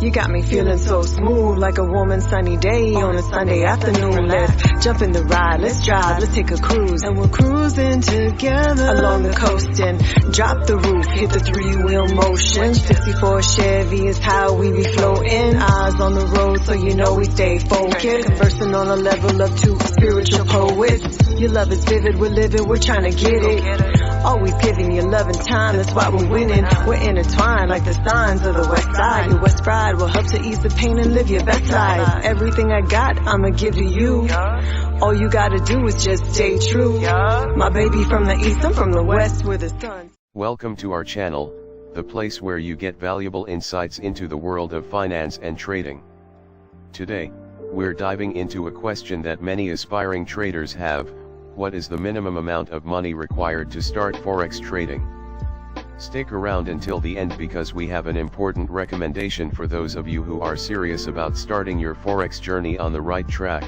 You got me feeling so smooth, like a warm sunny day on a Sunday afternoon. Let's jump in the ride, let's drive, let's take a cruise. And we're cruising together along the coast and drop the roof, hit the three-wheel motion. 64 Chevy is how we be floating. Eyes on the road so you know we stay focused. Conversing on a level of two spiritual poets. Your love is vivid, we're living, we're trying to get it. Always giving you love and time, that's why we're winning. We're intertwined like the signs of the west side. Your west pride will help to ease the pain and live your best life. Everything I got, I'ma give to you. All you gotta do is just stay true. My baby from the east, I'm from the west where the sun. Welcome to our channel, the place where you get valuable insights into the world of finance and trading. Today, we're diving into a question that many aspiring traders have. What is the minimum amount of money required to start Forex trading? Stick around until the end because we have an important recommendation for those of you who are serious about starting your Forex journey on the right track.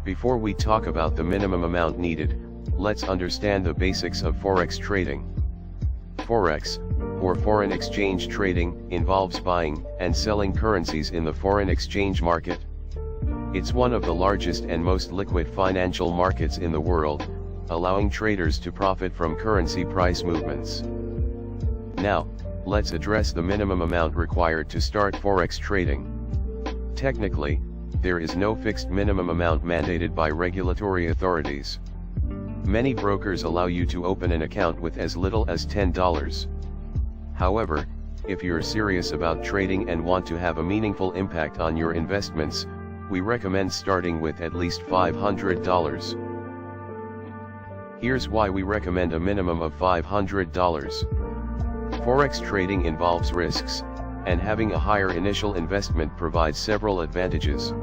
Before we talk about the minimum amount needed, let's understand the basics of Forex trading. Forex, or foreign exchange trading, involves buying and selling currencies in the foreign exchange market. It's one of the largest and most liquid financial markets in the world, allowing traders to profit from currency price movements. Now, let's address the minimum amount required to start Forex trading. Technically, there is no fixed minimum amount mandated by regulatory authorities. Many brokers allow you to open an account with as little as $10. However, if you're serious about trading and want to have a meaningful impact on your investments, we recommend starting with at least $500. Here's why we recommend a minimum of $500. Forex trading involves risks, and having a higher initial investment provides several advantages.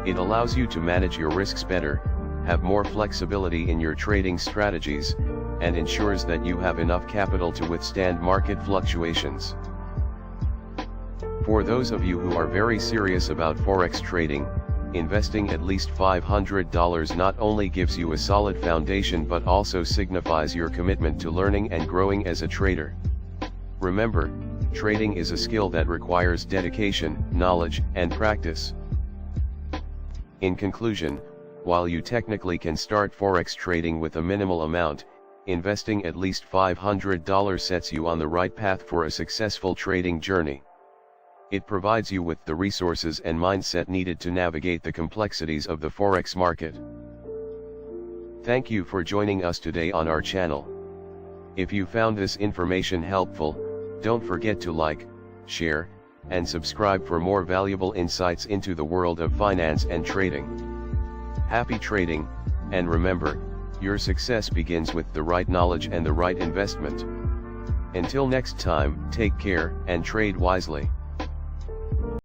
It allows you to manage your risks better, have more flexibility in your trading strategies, and ensures that you have enough capital to withstand market fluctuations. For those of you who are very serious about Forex trading, investing at least $500 not only gives you a solid foundation but also signifies your commitment to learning and growing as a trader. Remember, trading is a skill that requires dedication, knowledge, and practice. In conclusion, while you technically can start Forex trading with a minimal amount, investing at least $500 sets you on the right path for a successful trading journey. It provides you with the resources and mindset needed to navigate the complexities of the Forex market. Thank you for joining us today on our channel. If you found this information helpful, don't forget to like, share, and subscribe for more valuable insights into the world of finance and trading. Happy trading, and remember, your success begins with the right knowledge and the right investment. Until next time, take care and trade wisely.